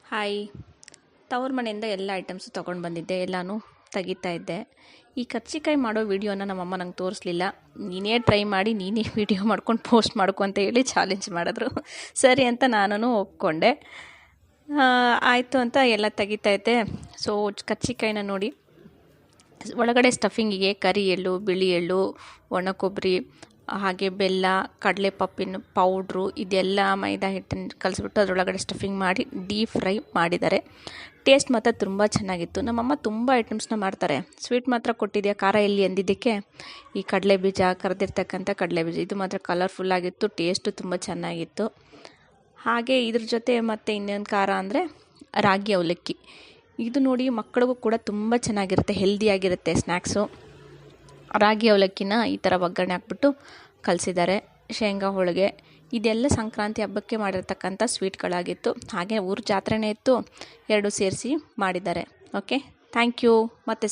Hi. ತವ್ರ ಮನೆಯಿಂದ ಎಲ್ಲ ಐಟಮ್ಸು ತೊಗೊಂಡು ಬಂದಿದ್ದೆ, ಎಲ್ಲನೂ ತೆಗಿತಾ ಇದ್ದೆ. ಈ ಕರ್ಜಿಕಾಯಿ ಮಾಡೋ ವೀಡಿಯೋನ ನಮ್ಮಮ್ಮ ನಂಗೆ ತೋರಿಸ್ಲಿಲ್ಲ. ನೀನೇ ಟ್ರೈ ಮಾಡಿ ನೀನೇ ವೀಡಿಯೋ ಮಾಡ್ಕೊಂಡು ಪೋಸ್ಟ್ ಮಾಡ್ಕೊ ಅಂತ ಹೇಳಿ ಚಾಲೆಂಜ್ ಮಾಡಿದ್ರು. ಸರಿ ಅಂತ ನಾನು ಒಪ್ಕೊಂಡೆ. ಆಯಿತು ಅಂತ ಎಲ್ಲ ತೆಗಿತಾ ಇದ್ದೆ. ಸೊ ಕರ್ಜಿಕಾಯಿನ ನೋಡಿ, ಒಳಗಡೆ ಸ್ಟಫಿಂಗಿಗೆ ಕರಿ ಎಳ್ಳು, ಬಿಳಿ ಎಳ್ಳು, ಒಣ ಕೊಬ್ಬರಿ, ಹಾಗೆ ಬೆಲ್ಲ, ಕಡಲೆಪಪ್ಪಿನ ಪೌಡ್ರು, ಇದೆಲ್ಲ ಮೈದಾ ಹಿಟ್ಟನ್ನು ಕಲಿಸ್ಬಿಟ್ಟು ಅದರೊಳಗಡೆ ಸ್ಟಫಿಂಗ್ ಮಾಡಿ ಡೀಪ್ ಫ್ರೈ ಮಾಡಿದ್ದಾರೆ. ಟೇಸ್ಟ್ ಮಾತ್ರ ತುಂಬ ಚೆನ್ನಾಗಿತ್ತು. ನಮ್ಮಮ್ಮ ತುಂಬ ಐಟಮ್ಸ್ನ ಮಾಡ್ತಾರೆ. ಸ್ವೀಟ್ ಮಾತ್ರ ಕೊಟ್ಟಿದೆಯಾ, ಖಾರ ಎಲ್ಲಿ ಅಂದಿದ್ದಕ್ಕೆ ಈ ಕಡಲೆ ಬೀಜ, ಕರೆದಿರ್ತಕ್ಕಂಥ ಕಡಲೆ ಬೀಜ, ಇದು ಮಾತ್ರ ಕಲರ್ಫುಲ್ಲಾಗಿತ್ತು, ಟೇಸ್ಟು ತುಂಬ ಚೆನ್ನಾಗಿತ್ತು. ಹಾಗೆ ಇದ್ರ ಜೊತೆ ಮತ್ತು ಇನ್ನೊಂದು ಖಾರ ಅಂದರೆ ರಾಗಿ ಅವಲಕ್ಕಿ. ಇದು ನೋಡಿ ಮಕ್ಕಳಿಗೂ ಕೂಡ ತುಂಬ ಚೆನ್ನಾಗಿರುತ್ತೆ, ಹೆಲ್ದಿಯಾಗಿರುತ್ತೆ ಸ್ನ್ಯಾಕ್ಸು. ರಾಗಿ ಅವಲಕ್ಕಿನ ಈ ಥರ ಒಗ್ಗರಣೆ ಹಾಕ್ಬಿಟ್ಟು ಕಲಿಸಿದ್ದಾರೆ. ಶೇಂಗಾ ಹೋಳಿಗೆ, ಇದೆಲ್ಲ ಸಂಕ್ರಾಂತಿ ಹಬ್ಬಕ್ಕೆ ಮಾಡಿರ್ತಕ್ಕಂಥ ಸ್ವೀಟ್ಗಳಾಗಿತ್ತು. ಹಾಗೆ ಊರ ಜಾತ್ರೆನೇ ಇತ್ತು, ಎರಡು ಸೇರಿಸಿ ಮಾಡಿದ್ದಾರೆ. Okay, thank you. ಮತ್ತೆ